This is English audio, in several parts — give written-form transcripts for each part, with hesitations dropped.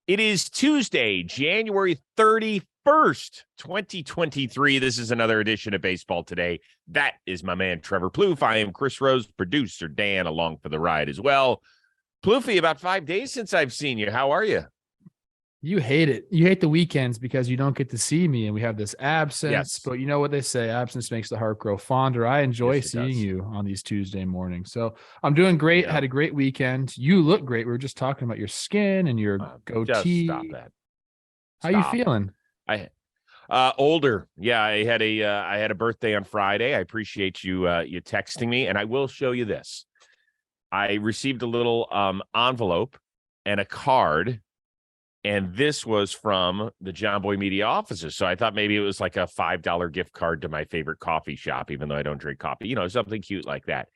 It is Tuesday, January 31st, 2023. This is another edition of Baseball Today. That is my man, Trevor Plouffe. I am Chris Rose, producer Dan, along for the ride as well. Plouffe, about 5 days since I've seen you. How are you? You hate it. You hate the weekends because you don't get to see me and we have this absence. Yes. But you know what they say, absence makes the heart grow fonder. I enjoy Yes, it seeing does. you on these Tuesday mornings. So I'm doing great. Yeah. Had a great weekend. You look great. We were just talking about your skin and your Just stop goatee. that. How you Stop. feeling? Older. Yeah, I had a birthday on Friday. I appreciate you texting me, and I will show you this. I received a little envelope and a card. And this was from the John Boy Media offices. So I thought maybe it was like a $5 gift card to my favorite coffee shop, even though I don't drink coffee, something cute like that.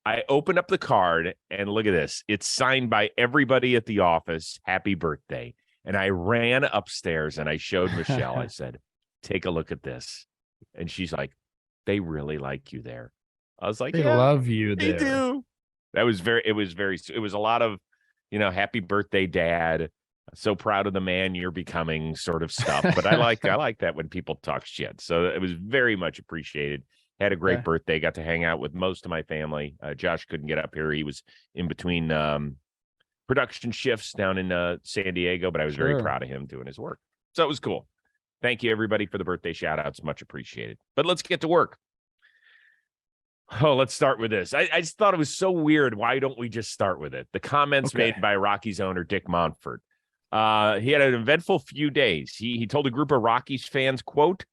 I opened up the card and look at this. It's signed by everybody at the office. Happy birthday. And I ran upstairs and I showed Michelle. I said, take a look at this. And she's like, they really like you there. I was like, They yeah, love you they there. do. It was a lot of, happy birthday, Dad. So proud of the man you're becoming sort of stuff. But I like that when people talk shit. So it was very much appreciated. Had a great birthday. Got to hang out with most of my family. Josh couldn't get up here. He was in between production shifts down in San Diego, but I was very proud of him doing his work. So it was cool. Thank you, everybody, for the birthday shout outs. Much appreciated. But let's get to work. Oh, let's start with this. I just thought it was so weird. Why don't we just start with it? The comments made by Rockies owner Dick Monfort. He had an eventful few days. He told a group of Rockies fans, quote,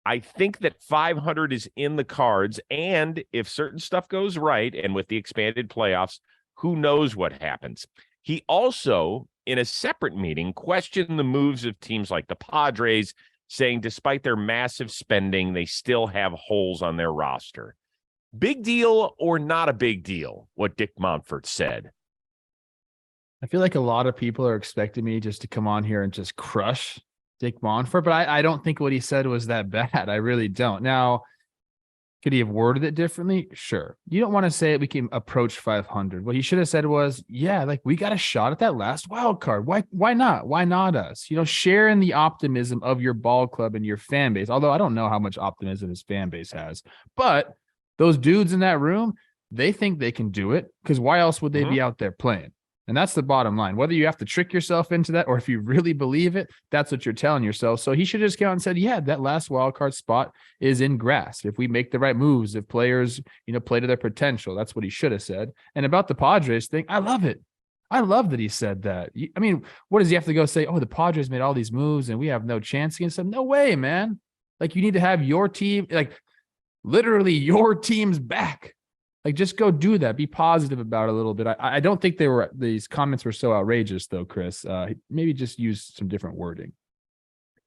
I think that 500 is in the cards. And if certain stuff goes right, and with the expanded playoffs, who knows what happens? He also, in a separate meeting, questioned the moves of teams like the Padres, saying despite their massive spending, they still have holes on their roster. Big deal or not a big deal, what Dick Monfort said. I feel like a lot of people are expecting me just to come on here and just crush Dick Monfort, but I don't think what he said was that bad. I really don't. Now, could he have worded it differently? Sure. You don't want to say it, we can approach 500. What he should have said was, yeah, like we got a shot at that last wild card. Why not? Why not us? Share in the optimism of your ball club and your fan base. Although I don't know how much optimism his fan base has, but those dudes in that room, they think they can do it because why else would they be out there playing? And that's the bottom line. Whether you have to trick yourself into that or if you really believe it, that's what you're telling yourself. So he should have just come out and said, yeah, that last wild card spot is in grasp. If we make the right moves, if players, play to their potential, that's what he should have said. And about the Padres thing, I love it. I love that he said that. I mean, what does he have to go say? Oh, the Padres made all these moves and we have no chance against them. No way, man. Like you need to have your team, like literally your team's back. Like, just go do that. Be positive about it a little bit. I don't think these comments were so outrageous, though, Chris. Maybe just use some different wording.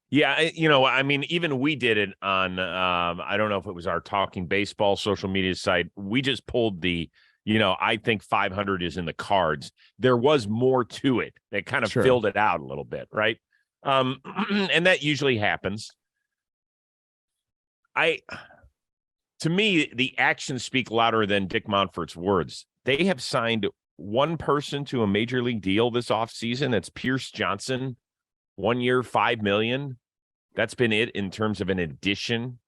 Yeah, I mean, even we did it on, I don't know if it was our Talking Baseball social media site. We just pulled the, I think 500 is in the cards. There was more to it that kind of filled it out a little bit, right? And that usually happens. To me, the actions speak louder than Dick Monfort's words. They have signed one person to a major league deal this offseason. That's Pierce Johnson, 1 year, $5 million. That's been it in terms of an addition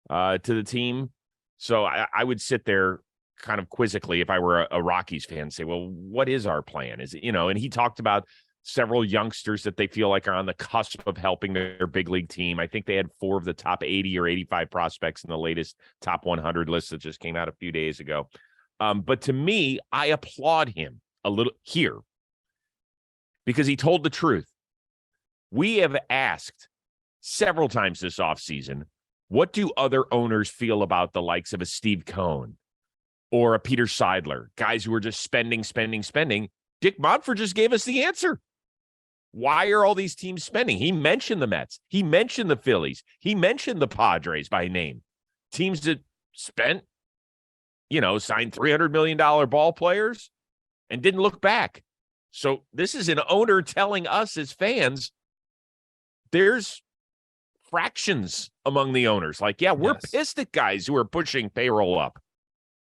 to the team. So I would sit there kind of quizzically if I were a Rockies fan and say, well, what is our plan? Is it, and he talked about several youngsters that they feel like are on the cusp of helping their big league team. I think they had 4 of the top 80 or 85 prospects in the latest top 100 list that just came out a few days ago. But to me, I applaud him a little here because he told the truth. We have asked several times this offseason, what do other owners feel about the likes of a Steve Cohn or a Peter Seidler, guys who are just spending? Dick Monfort just gave us the answer. Why are all these teams spending? He mentioned the Mets. He mentioned the Phillies. He mentioned the Padres by name. Teams that spent, signed $300 million ball players and didn't look back. So this is an owner telling us as fans, there's fractions among the owners. Like, yeah, we're pissed at guys who are pushing payroll up,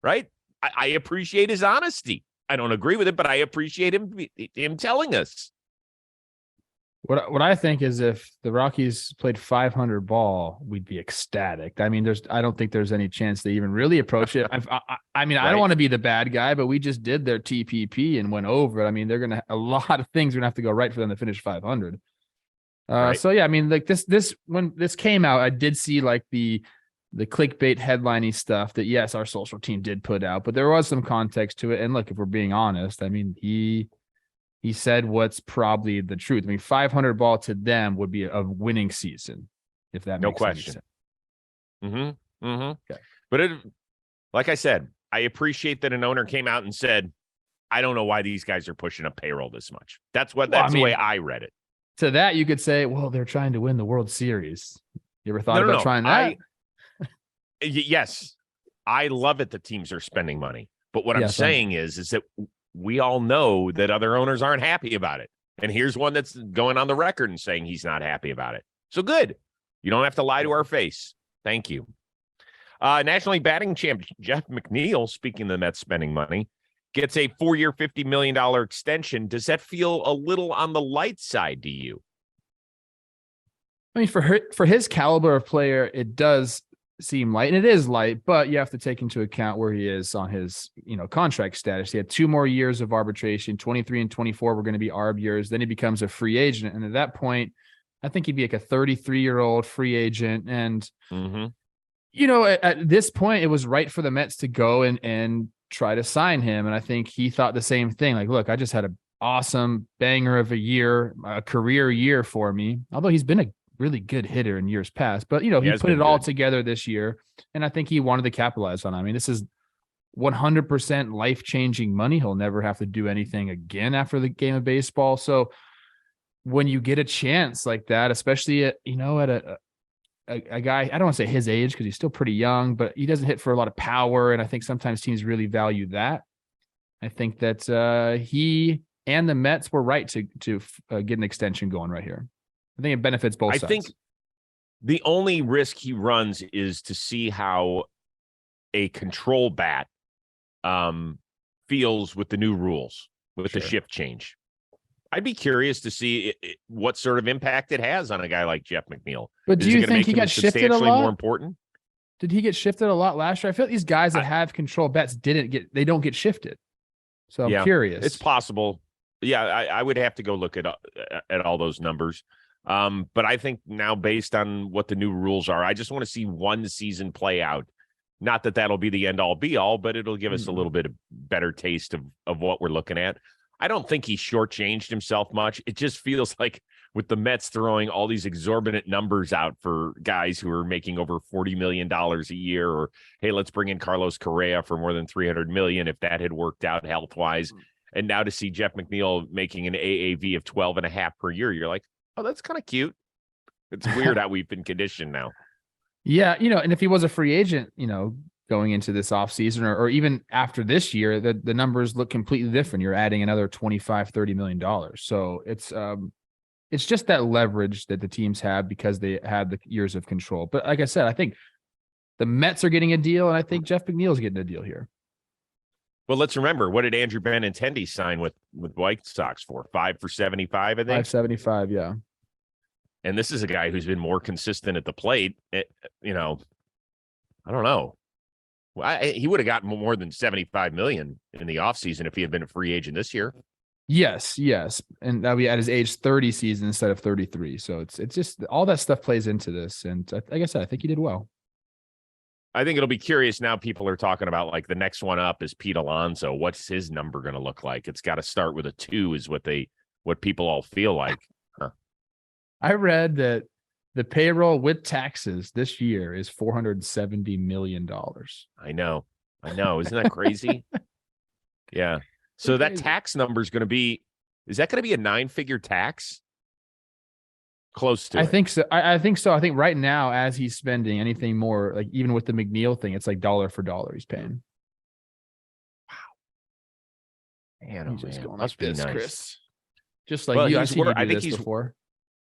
right? I appreciate his honesty. I don't agree with it, but I appreciate him telling us. What I think is if the Rockies played 500 ball, we'd be ecstatic. I mean, I don't think there's any chance they even really approach it. I mean, I don't Right. want to be the bad guy, but we just did their TPP and went over it. I mean, a lot of things are gonna have to go right for them to finish 500. Right. So yeah, I mean, like this when this came out, I did see like the clickbait headlining stuff that yes, our social team did put out, but there was some context to it. And look, if we're being honest, I mean, he said what's probably the truth. I mean, 500 ball to them would be a winning season, if that No makes any question. sense. Mm-hmm. Mm-hmm. Okay. But like I said, I appreciate that an owner came out and said, I don't know why these guys are pushing up payroll this much. That's the way I read it. To that, you could say, well, they're trying to win the World Series. You ever thought about trying that? Yes, I love it that teams are spending money. But what I'm saying is that we all know that other owners aren't happy about it. And here's one that's going on the record and saying he's not happy about it. So good. You don't have to lie to our face. Thank you. National League batting champ Jeff McNeil, speaking of the Mets spending money, gets a 4-year, $50 million extension. Does that feel a little on the light side to you? I mean, for his caliber of player, it does seem light, and it is light, but you have to take into account where he is on his, contract status. He had 2 more years of arbitration. 23 and 24 were going to be arb years. Then he becomes a free agent. And at that point, I think he'd be like a 33-year-old free agent. And, at this point, it was right for the Mets to go and try to sign him. And I think he thought the same thing. Like, look, I just had an awesome banger of a year, a career year for me, although he's been a really good hitter in years past, but he put it all together this year. And I think he wanted to capitalize on it. I mean, this is 100% life-changing money. He'll never have to do anything again after the game of baseball. So when you get a chance like that, especially at a guy, I don't want to say his age because he's still pretty young, but he doesn't hit for a lot of power. And I think sometimes teams really value that. I think that he and the Mets were right to get an extension going right here. I think it benefits both sides. I think the only risk he runs is to see how a control bat feels with the new rules, with the shift change. I'd be curious to see what sort of impact it has on a guy like Jeff McNeil. But do you think he got shifted a lot? More important? Did he get shifted a lot last year? I feel like these guys that have control bats they don't get shifted. So I'm curious. It's possible. Yeah, I would have to go look at all those numbers. But I think now, based on what the new rules are, I just want to see one season play out. Not that that'll be the end all be all, but it'll give us a little bit of better taste of what we're looking at. I don't think he shortchanged himself much. It just feels like with the Mets throwing all these exorbitant numbers out for guys who are making over $40 million a year, or, hey, let's bring in Carlos Correa for more than $300 million if that had worked out health-wise. And now to see Jeff McNeil making an AAV of 12.5 per year, you're like, oh, that's kind of cute. It's weird how we've been conditioned now. Yeah, and if he was a free agent, going into this offseason or even after this year, the numbers look completely different. You're adding another $25-30 million. So it's just that leverage that the teams have because they have the years of control. But like I said, I think the Mets are getting a deal, and I think Jeff McNeil's getting a deal here. Well, let's remember, what did Andrew Benintendi sign with White Sox for? 5 for 75, I think. 575, yeah. And this is a guy who's been more consistent at the plate. I don't know. He would have gotten more than $75 million in the offseason if he had been a free agent this year. Yes. And that'll be at his age 30 season instead of 33. So it's just all that stuff plays into this. And like I said, I think he did well. I think it'll be curious now. People are talking about like the next one up is Pete Alonso. What's his number going to look like? It's got to start with a 2 is what people all feel like. Huh. I read that the payroll with taxes this year is $470 million. I know. Isn't that crazy? Yeah. So that tax number is is that going to be a 9-figure tax? Close to I think so. I think so. I think right now, as he's spending anything more, like even with the McNeil thing, it's like dollar for dollar he's paying. Wow. Man, he's just going must like be this, nice. Chris. Just like you, I think he's before.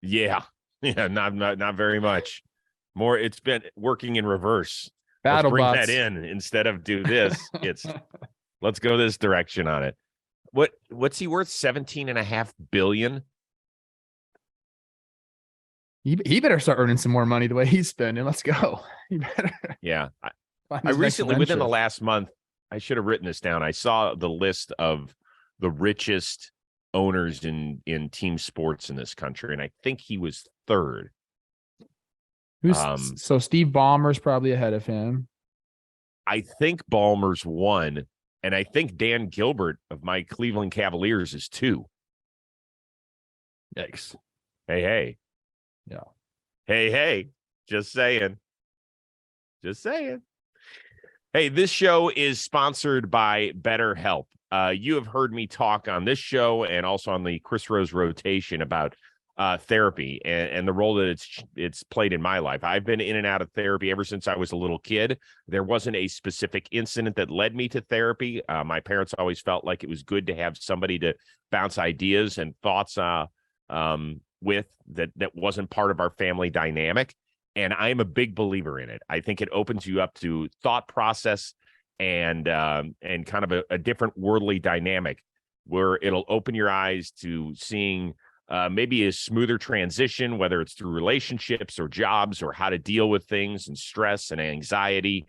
Yeah, not very much. More, it's been working in reverse. Battle let's bring bots. that in instead of do this. It's let's go this direction on it. What's he worth? $17.5 billion. He better start earning some more money the way he's spending. Let's go. He better. Yeah. find I his next recently, within the venture. last month, I should have written this down. I saw the list of the richest owners in team sports in this country, and I think he was third. So Steve Ballmer's probably ahead of him. I think Ballmer's one, and I think Dan Gilbert of my Cleveland Cavaliers is two. Yikes. Hey. Yeah. Hey. Just saying. Hey, this show is sponsored by BetterHelp. You have heard me talk on this show and also on the Chris Rose rotation about therapy and the role that it's played in my life. I've been in and out of therapy ever since I was a little kid. There wasn't a specific incident that led me to therapy. My parents always felt like it was good to have somebody to bounce ideas and thoughts with that wasn't part of our family dynamic. And I am a big believer in it. I think it opens you up to thought process and kind of a different worldly dynamic where it'll open your eyes to seeing maybe a smoother transition, whether it's through relationships or jobs or how to deal with things and stress and anxiety.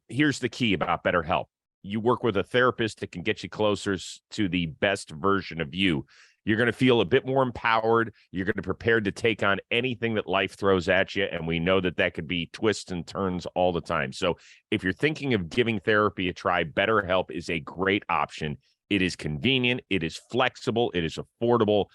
Here's the key about BetterHelp. You work with a therapist that can get you closer to the best version of you. You're going to feel a bit more empowered. You're going to be prepared to take on anything that life throws at you. And we know that could be twists and turns all the time. So if you're thinking of giving therapy a try, BetterHelp is a great option. It is convenient. It is flexible. It is affordable.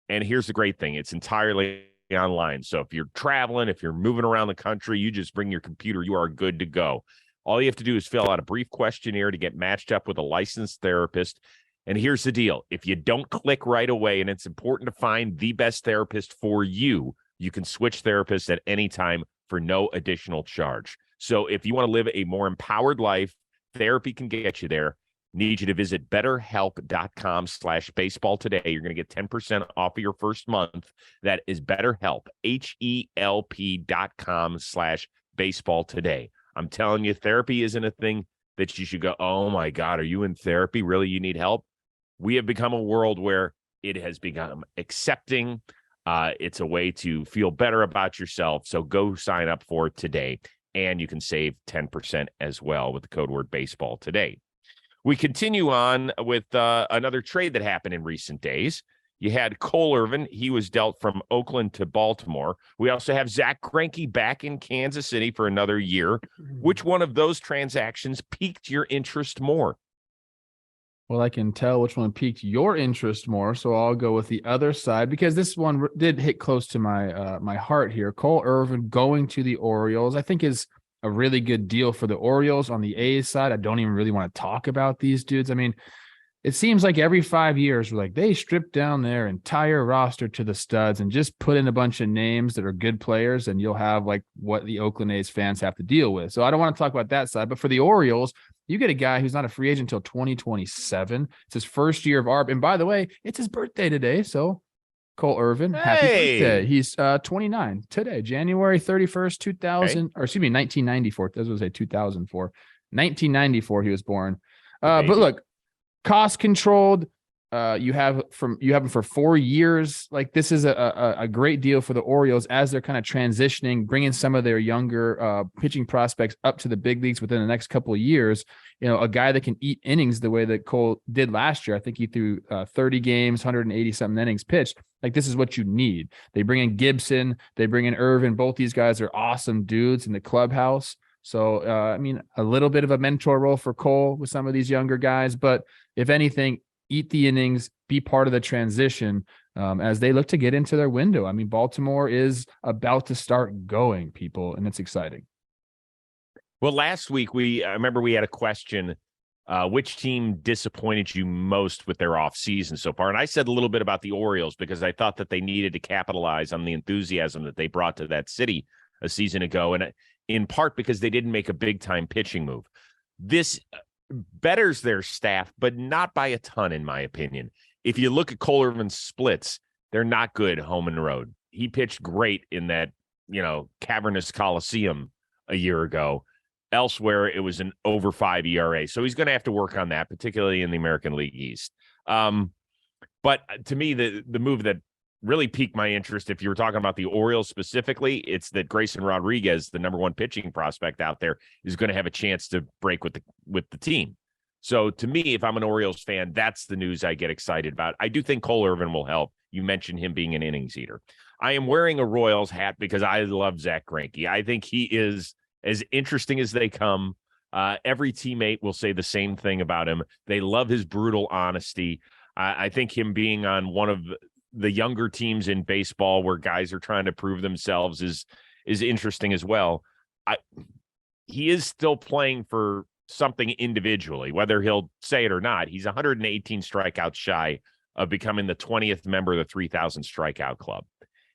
And here's the great thing. It's entirely online. So if you're traveling, if you're moving around the country, you just bring your computer. You are good to go. All you have to do is fill out a brief questionnaire to get matched up with a licensed therapist. And here's the deal. If you don't click right away, and it's important to find the best therapist for you, you can switch therapists at any time for no additional charge. So if you want to live a more empowered life, therapy can get you there. Need you to visit betterhelp.com/baseball today. You're going to get 10% off of your first month. That is BetterHelp, HELP.com/baseball today. I'm telling you, therapy isn't a thing that you should go, oh my God, are you in therapy? Really? You need help? We have become a world where it has become accepting. It's a way to feel better about yourself. So go sign up for it today. And you can save 10% as well with the code word baseball today. We continue on with another trade that happened in recent days. You had Cole Irvin. He was dealt from Oakland to Baltimore. We also have Zach Greinke back in Kansas City for another year. Which one of those transactions piqued your interest more? Well, I can tell which one piqued your interest more, so I'll go with the other side because this one did hit close to my my heart here. Cole Irvin going to the Orioles, I think, is a really good deal for the Orioles. On the A's side, I don't even really want to talk about these dudes. I mean, it seems like every 5 years, we're like, they stripped down their entire roster to the studs and just put in a bunch of names that are good players, and you'll have like what the Oakland A's fans have to deal with. So I don't want to talk about that side. But for the Orioles, you get a guy who's not a free agent until 2027. It's his first year of ARB. And by the way, it's his birthday today. So Cole Irvin, happy birthday. He's 29 today, January 31st, 2000, or excuse me, 1994. That's what I say, 2004. 1994, he was born. But look, cost controlled. You have him for 4 years. Like, this is a great deal for the Orioles as they're kind of transitioning, bringing some of their younger pitching prospects up to the big leagues within the next couple of years. You know, a guy that can eat innings the way that Cole did last year. I think he threw 30 games, 180 something innings pitched. Like, this is what you need. They bring in Gibson, they bring in Irvin. Both these guys are awesome dudes in the clubhouse. So, I mean, a little bit of a mentor role for Cole with some of these younger guys, but if anything, eat the innings, be part of the transition as they look to get into their window. I mean, Baltimore is about to start going, people, and it's exciting. Well, last week, I remember we had a question, which team disappointed you most with their offseason so far? And I said a little bit about the Orioles because I thought that they needed to capitalize on the enthusiasm that they brought to that city a season ago, and in part because they didn't make a big-time pitching move. This betters their staff, but not by a ton, in my opinion. If you look at Cole Irvin's splits, they're not good home and road. He pitched great in that, cavernous Coliseum a year ago. Elsewhere, it was an over 5 ERA. So he's going to have to work on that, particularly in the American League East. But to me, the move that really piqued my interest, if you were talking about the Orioles specifically, it's that Grayson Rodriguez, the number one pitching prospect out there, is going to have a chance to break with the team. So to me, if I'm an Orioles fan, that's the news I get excited about. I do think Cole Irvin will help. You mentioned him being an innings eater. I am wearing a Royals hat because I love Zach Greinke. I think he is as interesting as they come. Every teammate will say the same thing about him. They love his brutal honesty. I think him being on one of the younger teams in baseball where guys are trying to prove themselves is interesting as well. He is still playing for something individually, whether he'll say it or not. He's 118 strikeouts shy of becoming the 20th member of the 3,000 strikeout club.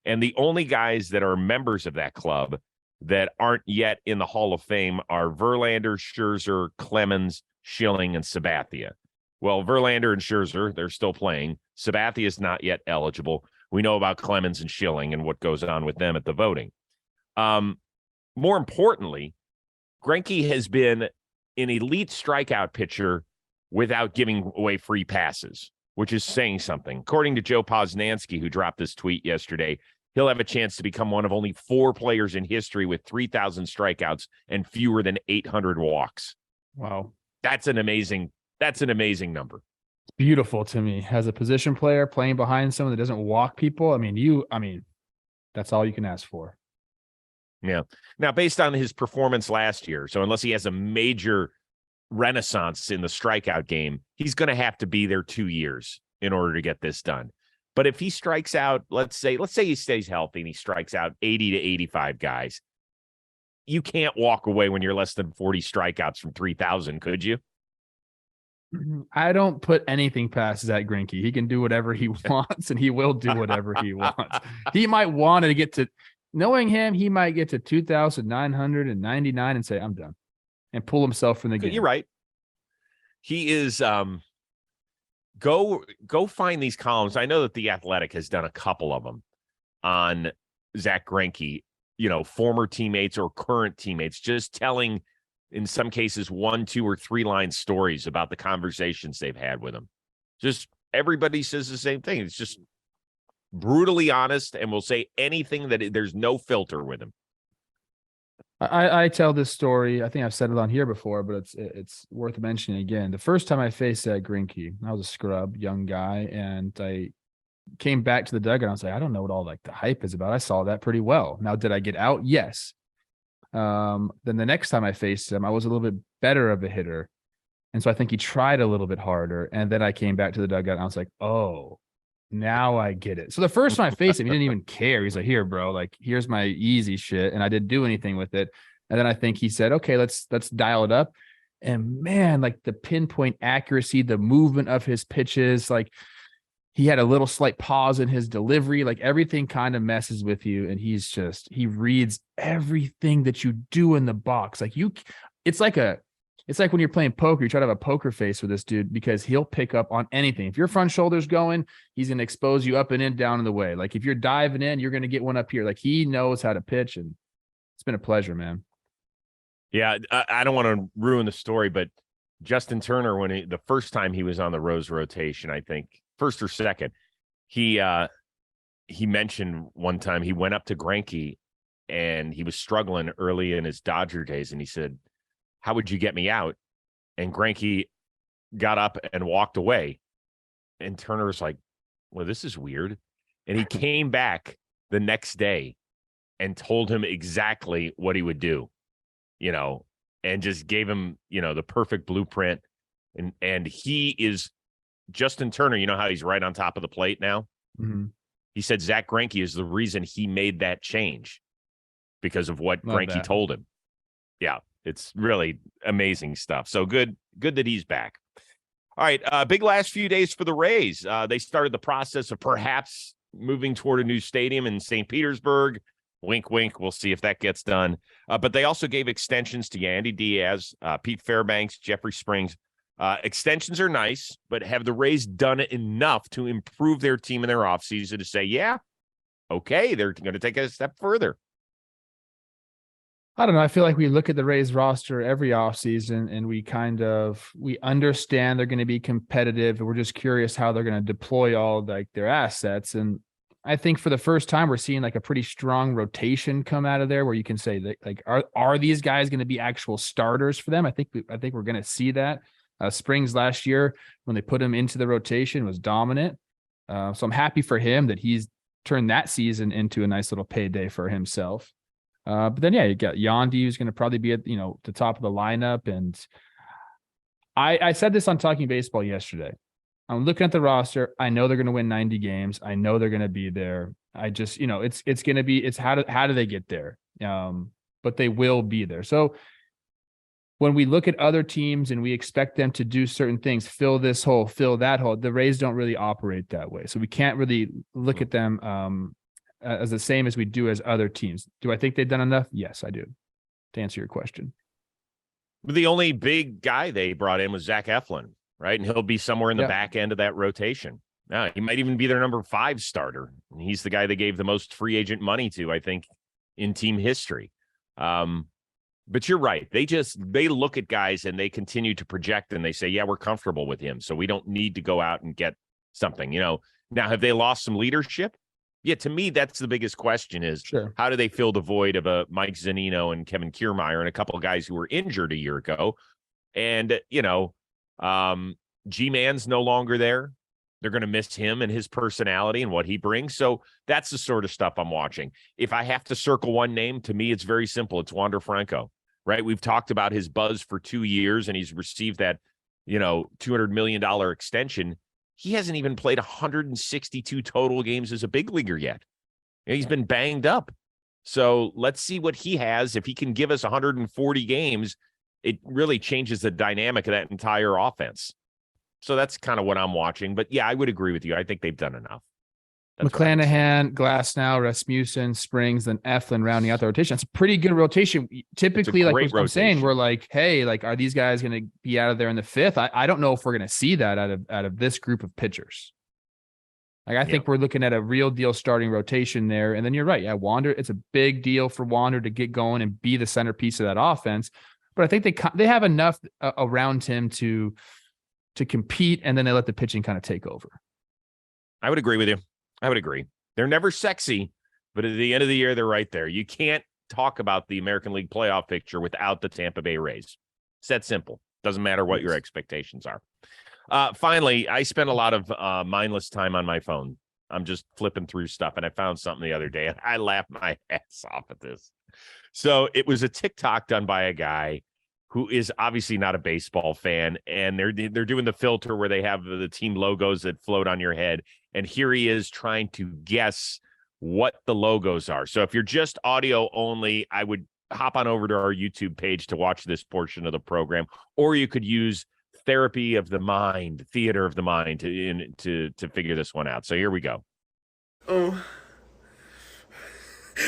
And the only guys that are members of that club that aren't yet in the Hall of Fame are Verlander, Scherzer, Clemens, Schilling, and Sabathia. Well, Verlander and Scherzer, they're still playing. Sabathia is not yet eligible. We know about Clemens and Schilling and what goes on with them at the voting. More importantly, Greinke has been an elite strikeout pitcher without giving away free passes, which is saying something. According to Joe Posnanski, who dropped this tweet yesterday, he'll have a chance to become one of only 4 players in history with 3,000 strikeouts and fewer than 800 walks. Wow. That's an amazing number. It's beautiful to me. As a position player playing behind someone that doesn't walk people, I mean, that's all you can ask for. Yeah. Now, based on his performance last year, so unless he has a major renaissance in the strikeout game, he's going to have to be there 2 years in order to get this done. But if he strikes out, let's say he stays healthy and he strikes out 80 to 85 guys, you can't walk away when you're less than 40 strikeouts from 3,000, could you? I don't put anything past Zach Greinke. He can do whatever he wants, and he will do whatever he wants. He might want to get to, knowing him, he might get to 2,999 and say, I'm done, and pull himself from the game. You're right. He is go find these columns. I know that The Athletic has done a couple of them on Zach Greinke, former teammates or current teammates, just telling, in some cases, 1, 2, or 3 line stories about the conversations they've had with him. Just everybody says the same thing. It's just brutally honest and will say anything that there's no filter with him. I tell this story. I think I've said it on here before, but it's worth mentioning again. The first time I faced Zach Greinke, I was a scrub, young guy, and I came back to the dugout. I was like, I don't know what all the hype is about. I saw that pretty well. Now, did I get out? Yes. Then the next time I faced him, I was a little bit better of a hitter. And so I think he tried a little bit harder. And then I came back to the dugout and I was like, oh, now I get it. So the first time I faced him, he didn't even care. He's like, here, bro, here's my easy shit. And I didn't do anything with it. And then I think he said, okay, let's dial it up. And man, the pinpoint accuracy, the movement of his pitches, he had a little slight pause in his delivery, everything kind of messes with you. And he reads everything that you do in the box. It's like when you're playing poker, you try to have a poker face with this dude because he'll pick up on anything. If your front shoulder's going, he's going to expose you up and in, down and the way. If you're diving in, you're going to get one up here. He knows how to pitch, and it's been a pleasure, man. Yeah. I don't want to ruin the story, but Justin Turner, when the first time he was on the Rose rotation, I think, first or second, he mentioned one time he went up to Greinke and he was struggling early in his Dodger days. And he said, how would you get me out? And Greinke got up and walked away. And Turner was like, well, this is weird. And he came back the next day and told him exactly what he would do, and just gave him, the perfect blueprint. And he is Justin Turner, how he's right on top of the plate now? Mm-hmm. He said Zach Greinke is the reason he made that change because of what Greinke told him. Yeah, it's really amazing stuff. So good that he's back. All right, big last few days for the Rays. They started the process of perhaps moving toward a new stadium in St. Petersburg. Wink, wink. We'll see if that gets done. But they also gave extensions to Yandy Diaz, Pete Fairbanks, Jeffrey Springs. Extensions are nice, but have the Rays done it enough to improve their team in their offseason to say, yeah, okay, they're going to take it a step further? I don't know. I feel like we look at the Rays roster every offseason and we understand they're going to be competitive. And we're just curious how they're going to deploy all their assets. And I think for the first time, we're seeing like a pretty strong rotation come out of there where you can say that, like, are these guys going to be actual starters for them? I think we're going to see that. Springs last year, when they put him into the rotation, was dominant. So I'm happy for him that he's turned that season into a nice little payday for himself. But then, yeah, you got Yandy, who's going to probably be at, the top of the lineup. And I said this on Talking Baseball yesterday. I'm looking at the roster. I know they're going to win 90 games. I know they're going to be there. I just, it's going to be, it's how do they get there? But they will be there. So when we look at other teams and we expect them to do certain things, fill this hole, fill that hole, the Rays don't really operate that way. So we can't really look at them as the same as we do as other teams. Do I think they've done enough? Yes, I do. To answer your question. The only big guy they brought in was Zach Eflin, right? And he'll be somewhere in the back end of that rotation. Now, he might even be their number 5 starter. And he's the guy they gave the most free agent money to, I think, in team history. But you're right. They look at guys and they continue to project and they say, yeah, we're comfortable with him. So we don't need to go out and get something, Now, have they lost some leadership? Yeah, to me, that's the biggest question is How do they fill the void of a Mike Zunino and Kevin Kiermaier and a couple of guys who were injured a year ago? And, G-Man's no longer there. They're going to miss him and his personality and what he brings. So that's the sort of stuff I'm watching. If I have to circle one name, to me, it's very simple. It's Wander Franco, right? We've talked about his buzz for 2 years and he's received that, $200 million extension. He hasn't even played 162 total games as a big leaguer yet. He's been banged up. So let's see what he has. If he can give us 140 games, it really changes the dynamic of that entire offense. So that's kind of what I'm watching. But yeah, I would agree with you. I think they've done enough. That's McClanahan, Glasnow, Rasmussen, Springs, then Eflin rounding out the rotation. It's a pretty good rotation. Typically, like what I'm saying, we're like, hey, like, are these guys going to be out of there in the 5th? I don't know if we're going to see that out of this group of pitchers. Like, I think we're looking at a real deal starting rotation there. And then you're right. Yeah, Wander, it's a big deal for Wander to get going and be the centerpiece of that offense. But I think they have enough around him to compete, and then they let the pitching kind of take over. I would agree with you. I would agree. They're never sexy, but at the end of the year, they're right there. You can't talk about the American League playoff picture without the Tampa Bay Rays. It's that simple. Doesn't matter what your expectations are. Finally, I spent a lot of mindless time on my phone. I'm just flipping through stuff, and I found something the other day, and I laughed my ass off at this. So it was a TikTok done by a guy who is obviously not a baseball fan, and they're doing the filter where they have the team logos that float on your head, and here he is trying to guess what the logos are. So if you're just audio only, I would hop on over to our YouTube page to watch this portion of the program, or you could use theater of the mind to figure this one out. So here we go. Oh,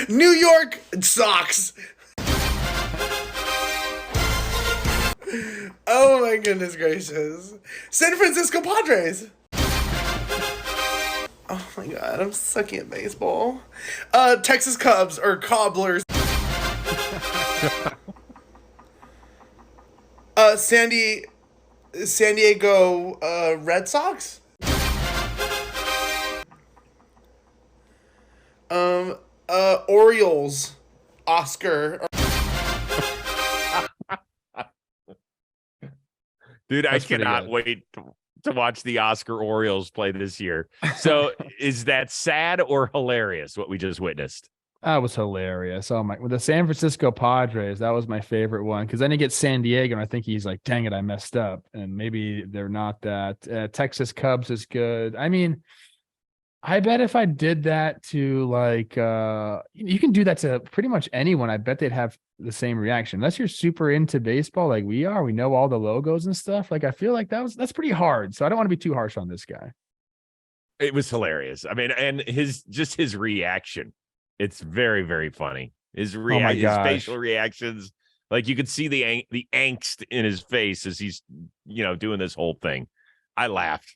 New York Sox. Oh my goodness gracious. San Francisco Padres. Oh my god, I'm sucking at baseball. Texas Cubs or Cobblers. San Diego Red Sox. Orioles. Oscar. Dude, I cannot wait to watch the Oscar Orioles play this year. So is that sad or hilarious what we just witnessed? That was hilarious. Oh my, with the San Francisco Padres, that was my favorite one. Because then he gets San Diego, and I think he's like, dang it, I messed up. And maybe they're not that. Texas Cubs is good. I mean, I bet if I did that to like, you can do that to pretty much anyone. I bet they'd have the same reaction. Unless you're super into baseball like we are, we know all the logos and stuff. Like, I feel like that's pretty hard. So I don't want to be too harsh on this guy. It was hilarious. I mean, and his reaction. It's very, very funny. His facial reactions, like you could see the angst in his face as he's, doing this whole thing. I laughed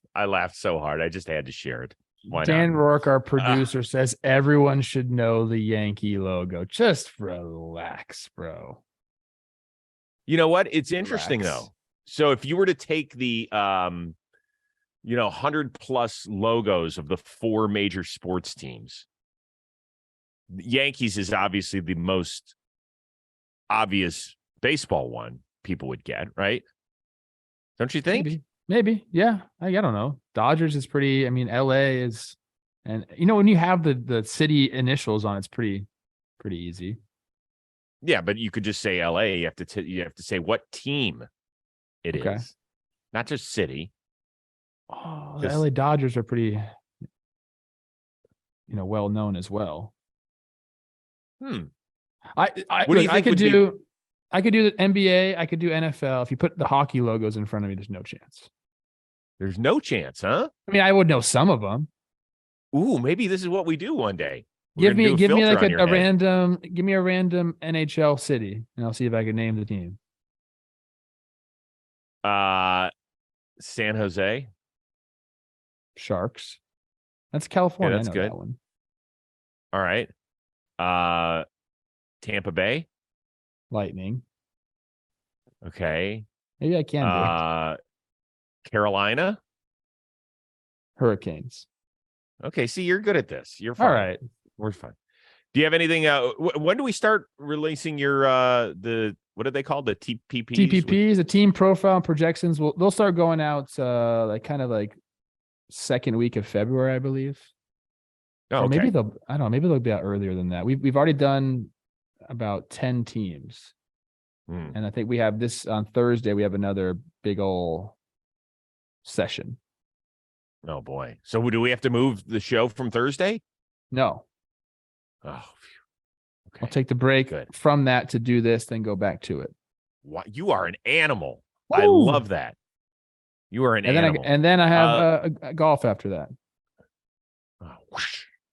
so hard. I just had to share it. Why Dan not? Rourke, our producer, says everyone should know the Yankee logo. Just relax, bro. You know what? It's interesting though. So if you were to take the 100 plus logos of the 4 major sports teams. Yankees is obviously the most obvious baseball one people would get, right? Don't you think? Maybe. Yeah. I don't know. Dodgers is pretty, LA is, and when you have the city initials on, it's pretty easy. Yeah, but you could just say LA. You have to say what team it is, not just city. Oh, the LA Dodgers are pretty, well known as well. I could do the NBA. I could do NFL. If you put the hockey logos in front of me, there's no chance. There's no chance, huh? I would know some of them. Ooh, maybe this is what we do one day. Give me like a random NHL city, and I'll see if I can name the team. San Jose Sharks. That's California. Yeah, that's good. That one. All right. Tampa Bay Lightning. Okay. Maybe I can do Carolina Hurricanes. Okay, see, you're good at this. You're fine. All right. We're fine. Do you have anything? When do we start releasing your what are they called? The TPPs? TPPs, the team profile and projections. They'll start going out like second week of February, I believe. Oh, or maybe maybe they'll be out earlier than that. We've already done about 10 teams. And I think we have this on Thursday. We have another big old session. Oh boy. So do we have to move the show from Thursday? No. Oh, okay. I'll take the break from that to do this, then go back to it. What? You are an animal. Woo! I love that. You are an animal. Then I have a golf after that.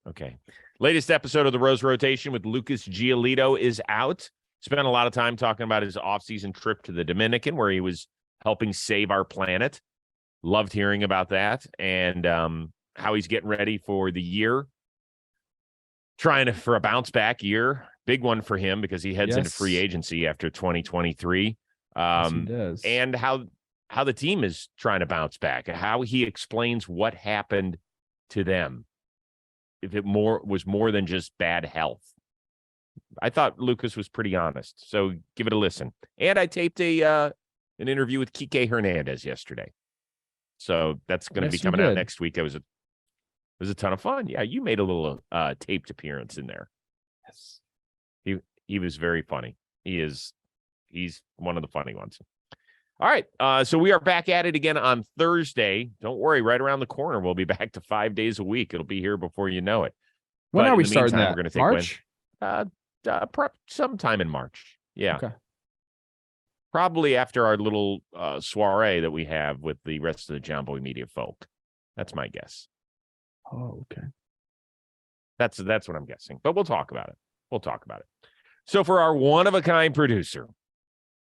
Okay. Latest episode of the Rose Rotation with Lucas Giolito is out. Spent a lot of time talking about his off-season trip to the Dominican where he was helping save our planet. Loved hearing about that and how he's getting ready for the year. Trying for a bounce-back year. Big one for him because he heads into free agency after 2023. Yes, he does. And how the team is trying to bounce back. How he explains what happened to them. If it was more than just bad health. I thought Lucas was pretty honest, so give it a listen. And I taped an interview with Kike Hernandez yesterday, so that's going to be coming out next week. It was a ton of fun. Yeah, you made a little taped appearance in there. Yes, he was very funny. He's one of the funny ones. All right, so we are back at it again on Thursday. Don't worry, right around the corner, we'll be back to 5 days a week. It'll be here before you know it. When are we starting that? We're going to take March? Sometime in March. Yeah. Okay. Probably after our little soiree that we have with the rest of the John Boy Media folk. That's my guess. Oh, okay. That's what I'm guessing. But we'll talk about it. So for our one-of-a-kind producer,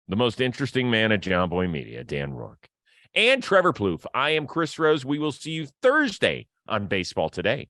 the most interesting man at John Boy Media, Dan Rourke, and Trevor Plouffe, I am Chris Rose. We will see you Thursday on Baseball Today.